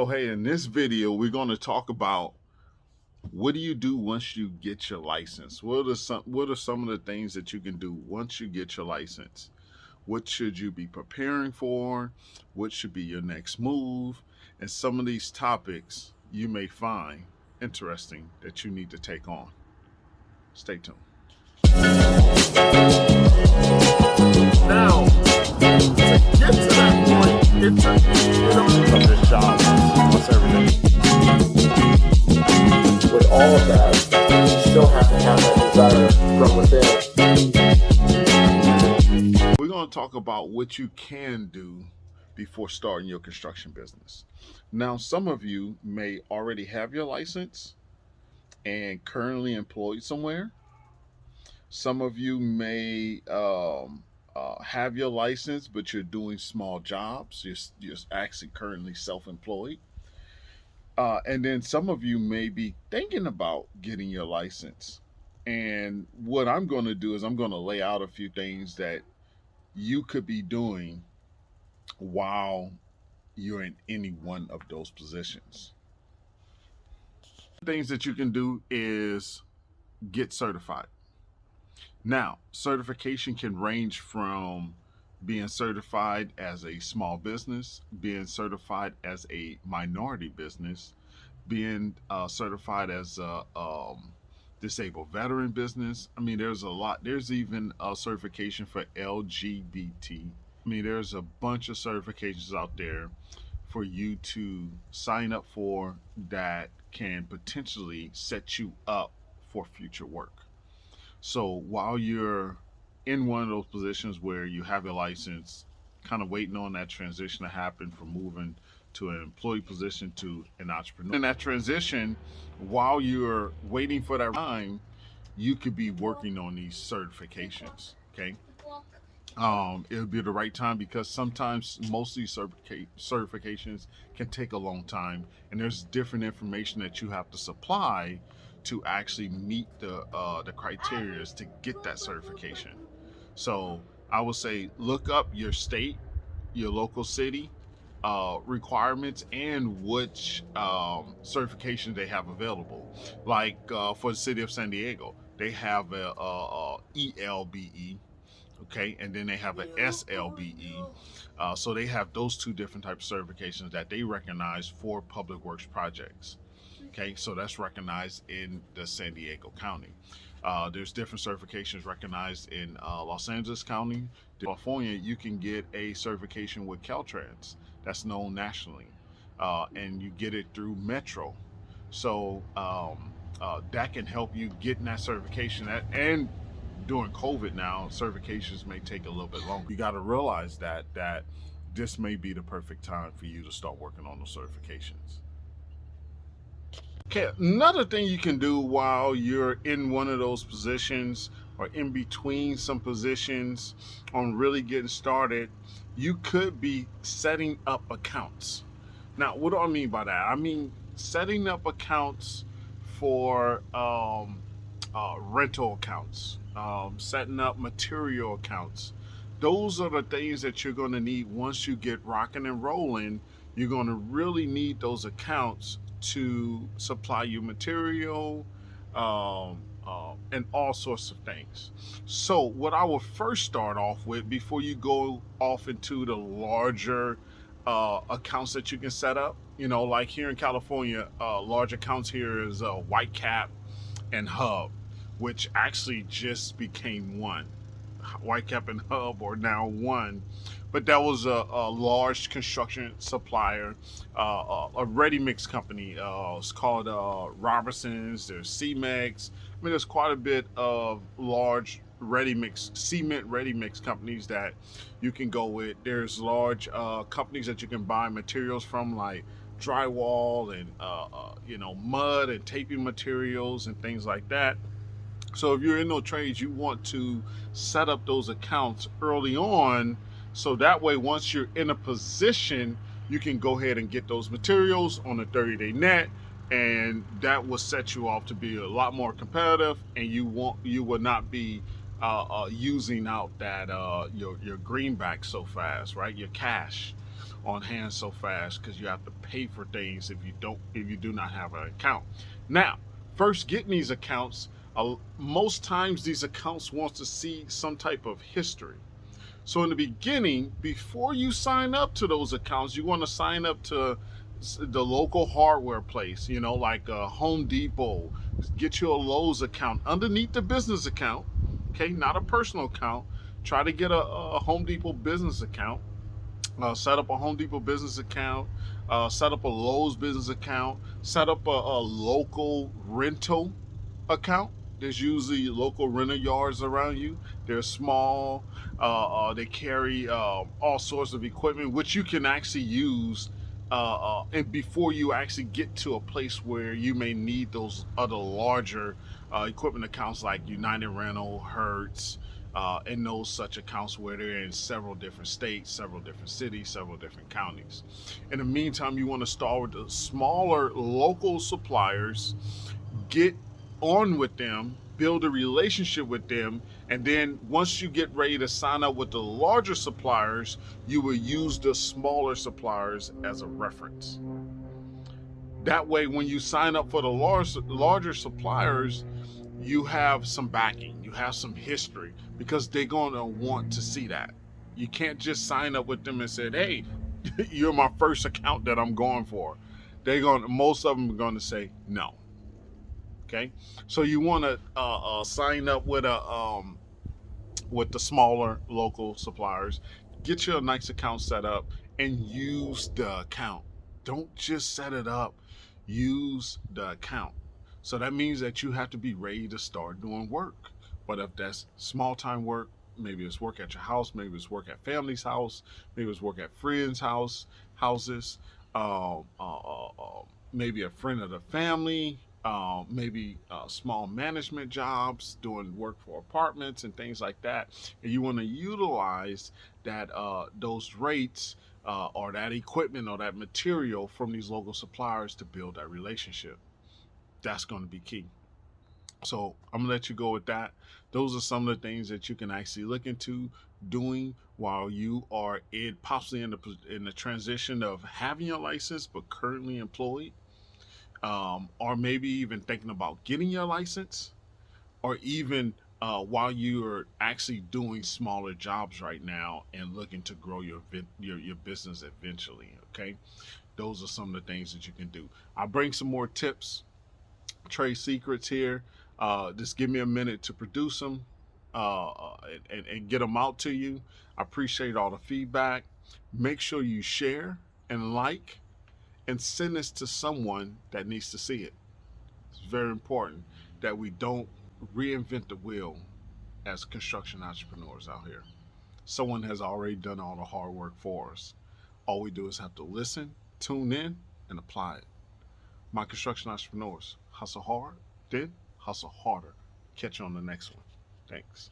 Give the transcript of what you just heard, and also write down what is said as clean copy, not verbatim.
So hey, in this video, we're going to talk about what do you do once you get your license? What are some of the things that you can do once you get your license? What should you be preparing for? What should be your next move? And some of these topics you may find interesting that you need to take on. Stay tuned. Now, to get to that point, it took me of this job. What's everything? With all of that, you still have to have that desire from within. We're going to talk about what you can do before starting your construction business. Now, some of you may already have your license and currently employed somewhere. Some of you may have your license, but you're doing small jobs. You're actually currently self-employed. And then some of you may be thinking about getting your license. And what I'm going to do is I'm going to lay out a few things that you could be doing while you're in any one of those positions. Things that you can do is get certified. Now, certification can range from being certified as a small business, being certified as a minority business, being certified as a disabled veteran business. I mean, there's a lot. There's even a certification for LGBT. I mean, there's a bunch of certifications out there for you to sign up for that can potentially set you up for future work. So while you're in one of those positions where you have your license, kind of waiting on that transition to happen from moving to an employee position to an entrepreneur. In that transition, while you're waiting for that time, you could be working on these certifications. Okay. It'll be the right time because sometimes most of these certifications can take a long time, and there's different information that you have to supply to actually meet the criteria to get that certification. So I would say look up your state, your local city requirements, and which certifications they have available. Like for the city of San Diego, they have a ELBE, okay, and then they have an SLBE. So they have those two different types of certifications that they recognize for public works projects. Okay, so that's recognized in the San Diego County. There's different certifications recognized in Los Angeles County. California, you can get a certification with Caltrans that's known nationally, and you get it through Metro. So that can help you get in that certification. And during COVID now, certifications may take a little bit longer. You got to realize that this may be the perfect time for you to start working on those certifications. Okay, another thing you can do while you're in one of those positions or in between some positions on really getting started, you could be setting up accounts. Now, what do I mean by that? I mean setting up accounts for rental accounts, setting up material accounts. Those are the things that you're going to need once you get rocking and rolling. You're going to really need those accounts to supply you material and all sorts of things. So what I will first start off with before you go off into the larger accounts that you can set up, like here in California, large accounts here is Whitecap and Hub, which actually just became one. Whitecap and Hub are now one, but that was a large construction supplier, a ready-mix company. It's called Robertson's. There's CMEX. I mean, there's quite a bit of large ready-mix, cement ready-mix companies that you can go with. There's large companies that you can buy materials from, like drywall and mud and taping materials and things like that. So if you're in those trades, you want to set up those accounts early on, so that way once you're in a position, you can go ahead and get those materials on a 30-day net, and that will set you off to be a lot more competitive, and you will not be using out that your greenback so fast, right? Your cash. on hand so fast because you have to pay for things if you do not have an account. Now, first getting these accounts, most times these accounts want to see some type of history. So in the beginning, before you sign up to those accounts, you want to sign up to the local hardware place, like Home Depot. Get you a Lowe's account underneath the business account, okay, not a personal account. Try to get a Home Depot business account. Set up a Home Depot business account. Set up a Lowe's business account. Set up a local rental account. There's usually local rental yards around you. They're small. They carry all sorts of equipment, which you can actually use. And before you actually get to a place where you may need those other larger equipment accounts like United Rental, Hertz, and those such accounts where they're in several different states, several different cities, several different counties. In the meantime, you want to start with the smaller local suppliers, get on with them, build a relationship with them, and then once you get ready to sign up with the larger suppliers, you will use the smaller suppliers as a reference. That way, when you sign up for the larger suppliers, you have some backing, you have some history, because they're going to want to see that. You can't just sign up with them and say, "Hey, you're my first account that I'm going for." Most of them are going to say no. Okay, so you want to sign up with the smaller local suppliers. Get you a nice account set up and use the account. Don't just set it up, use the account. So that means that you have to be ready to start doing work. But if that's small time work, maybe it's work at your house, maybe it's work at family's house, maybe it's work at friends' houses, uh, uh, uh, uh, maybe a friend of the family, maybe small management jobs, doing work for apartments and things like that. And you want to utilize those rates or that equipment or that material from these local suppliers to build that relationship. That's going to be key. So I'm gonna let you go with that. Those are some of the things that you can actually look into doing while you are possibly in the transition of having your license but currently employed, or maybe even thinking about getting your license, or even while you're actually doing smaller jobs right now and looking to grow your business eventually. Okay, those are some of the things that you can do. I'll bring some more tips, trade secrets here. Just give me a minute to produce them and get them out to you. I appreciate all the feedback. Make sure you share and like and send this to someone that needs to see it. It's very important that we don't reinvent the wheel as construction entrepreneurs out here. Someone has already done all the hard work for us. All we do is have to listen, tune in, and apply it. My construction entrepreneurs, hustle hard, then hustle harder. Catch you on the next one. Thanks.